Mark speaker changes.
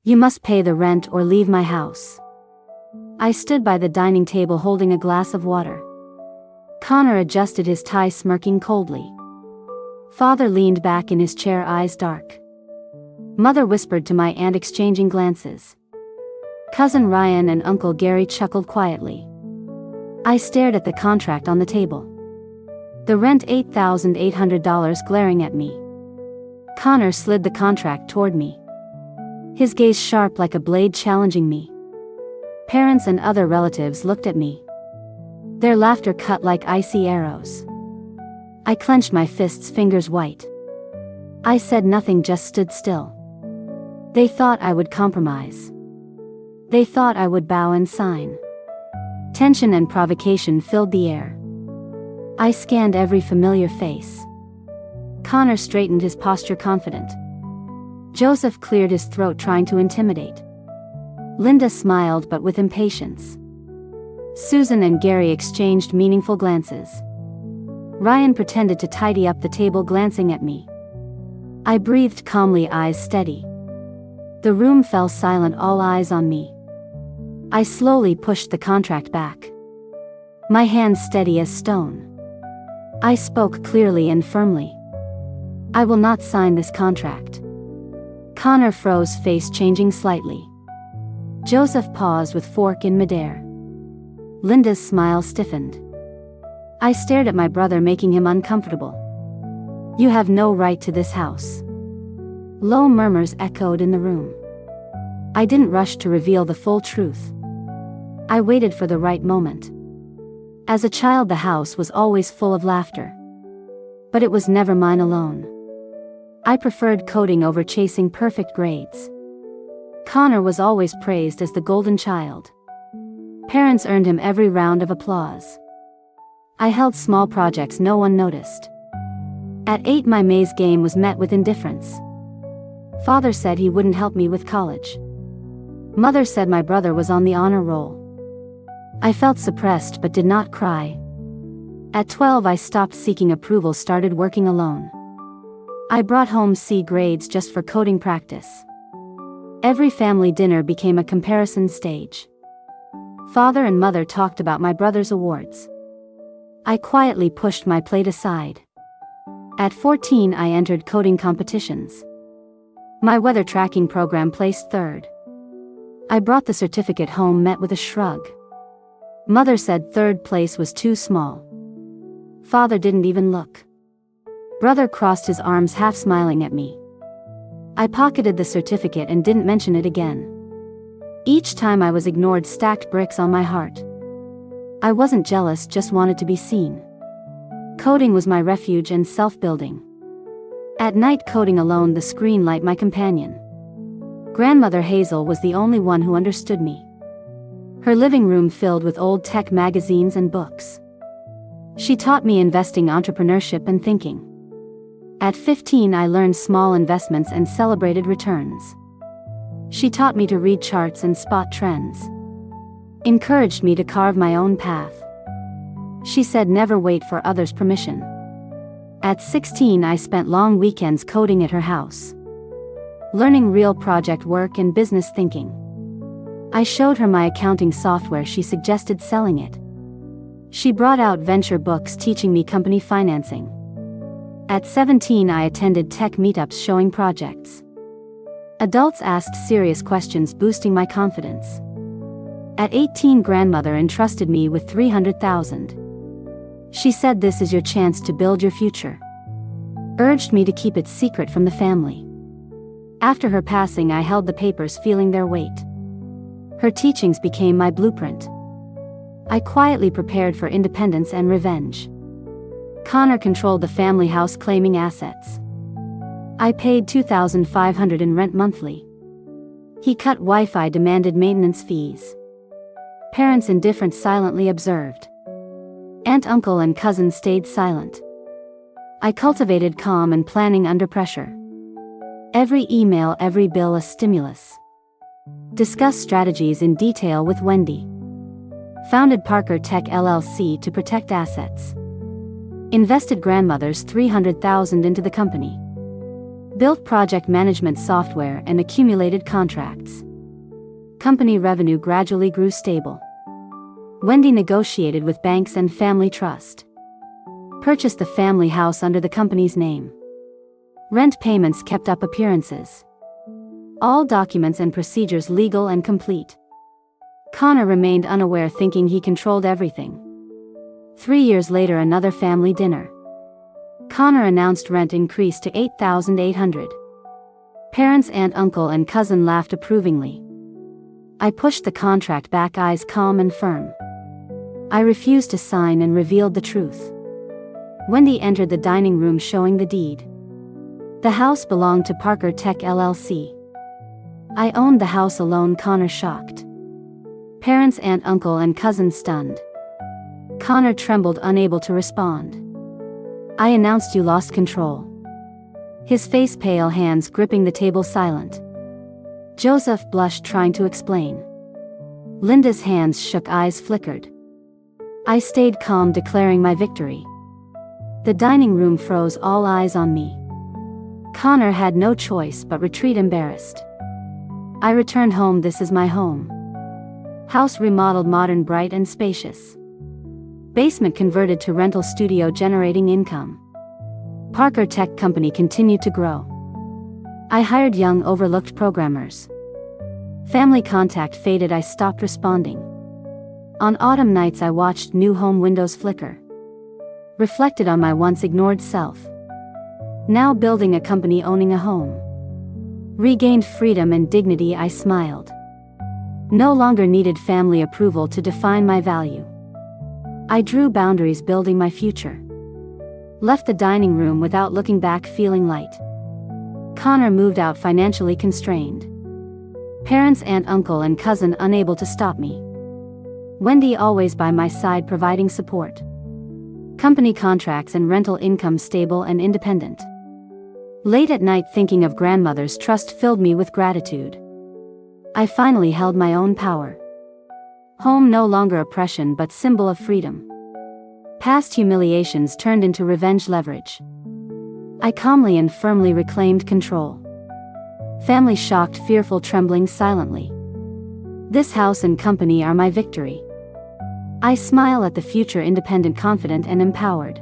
Speaker 1: You must pay the rent or leave my house. I stood by the dining table holding a glass of water. Connor adjusted his tie, smirking coldly. Father leaned back in his chair, eyes dark. Mother whispered to my aunt, exchanging glances. Cousin Ryan and Uncle Gary chuckled quietly. I stared at the contract on the table. The rent $8,800 glaring at me. Connor slid the contract toward me. His gaze sharp like a blade, challenging me. Parents and other relatives looked at me. Their laughter cut like icy arrows. I clenched my fists, fingers white. I said nothing, just stood still. They thought I would compromise. They thought I would bow and sign. Tension and provocation filled the air. I scanned every familiar face. Connor straightened his posture, confident. Joseph cleared his throat, trying to intimidate. Linda smiled, but with impatience. Susan and Gary exchanged meaningful glances. Ryan pretended to tidy up the table, glancing at me. I breathed calmly, eyes steady. The room fell silent, all eyes on me. I slowly pushed the contract back. My hands steady as stone. I spoke clearly and firmly. I will not sign this contract. Connor froze, face changing slightly. Joseph paused with fork in midair. Linda's smile stiffened. I stared at my brother, making him uncomfortable. You have no right to this house. Low murmurs echoed in the room. I didn't rush to reveal the full truth. I waited for the right moment. As a child, the house was always full of laughter. But it was never mine alone. I preferred coding over chasing perfect grades. Connor was always praised as the golden child. Parents earned him every round of applause. I held small projects no one noticed. At 8, my maze game was met with indifference. Father said he wouldn't help me with college. Mother said my brother was on the honor roll. I felt suppressed but did not cry. At 12, I stopped seeking approval, started working alone. I brought home C grades just for coding practice. Every family dinner became a comparison stage. Father and mother talked about my brother's awards. I quietly pushed my plate aside. At 14, I entered coding competitions. My weather tracking program placed third. I brought the certificate home, met with a shrug. Mother said third place was too small. Father didn't even look. Brother crossed his arms, half smiling at me. I pocketed the certificate and didn't mention it again. Each time I was ignored, stacked bricks on my heart. I wasn't jealous, just wanted to be seen. Coding was my refuge and self-building. At night, coding alone, the screen light my companion. Grandmother Hazel was the only one who understood me. Her living room filled with old tech magazines and books. She taught me investing, entrepreneurship, and thinking. At 15, I learned small investments and celebrated returns. She taught me to read charts and spot trends. Encouraged me to carve my own path. She said never wait for others' permission. At 16, I spent long weekends coding at her house. Learning real project work and business thinking. I showed her my accounting software, she suggested selling it. She brought out venture books teaching me company financing. At 17, I attended tech meetups showing projects. Adults asked serious questions, boosting my confidence. At 18, grandmother entrusted me with $300,000. She said, "This is your chance to build your future." Urged me to keep it secret from the family. After her passing, I held the papers, feeling their weight. Her teachings became my blueprint. I quietly prepared for independence and revenge. Connor controlled the family house, claiming assets. I paid $2,500 in rent monthly. He cut Wi-Fi, demanded maintenance fees. Parents indifferent silently observed. Aunt, uncle, and cousin stayed silent. I cultivated calm and planning under pressure. Every email, every bill a stimulus. Discussed strategies in detail with Wendy. Founded Parker Tech LLC to protect assets. Invested grandmother's $300,000 into the company. Built project management software and accumulated contracts. Company revenue gradually grew stable. Wendy negotiated with banks and family trust. Purchased the family house under the company's name. Rent payments kept up appearances. All documents and procedures legal and complete. Connor remained unaware, thinking he controlled everything. 3 years later, another family dinner. Connor announced rent increased to $8,800. Parents, aunt, uncle, and cousin laughed approvingly. I pushed the contract back, eyes calm and firm. I refused to sign and revealed the truth. Wendy entered the dining room showing the deed. The house belonged to Parker Tech LLC. I owned the house alone, Connor shocked. Parents, aunt, uncle, and cousin stunned. Connor trembled, unable to respond. I announced, you lost control. His face pale, hands gripping the table, silent. Joseph blushed, trying to explain. Linda's hands shook, eyes flickered. I stayed calm, declaring my victory. The dining room froze, all eyes on me. Connor had no choice but retreat, embarrassed. I returned home. This is my home. House remodeled, modern, bright, and spacious. Basement converted to rental studio, generating income. Parker Tech Company continued to grow. I hired young, overlooked programmers. Family contact faded, I stopped responding. On autumn nights I watched new home windows flicker. Reflected on my once ignored self. Now building a company, owning a home. Regained freedom and dignity, I smiled. No longer needed family approval to define my value. I drew boundaries, building my future. Left the dining room without looking back, feeling light. Connor moved out, financially constrained. Parents, aunt, uncle, and cousin unable to stop me. Wendy always by my side, providing support. Company contracts and rental income stable and independent. Late at night, thinking of grandmother's trust filled me with gratitude. I finally held my own power. Home no longer oppression but symbol of freedom. Past humiliations turned into revenge leverage. I calmly and firmly reclaimed control. Family shocked, fearful, trembling silently. This house and company are my victory. I smile at the future, independent, confident, and empowered.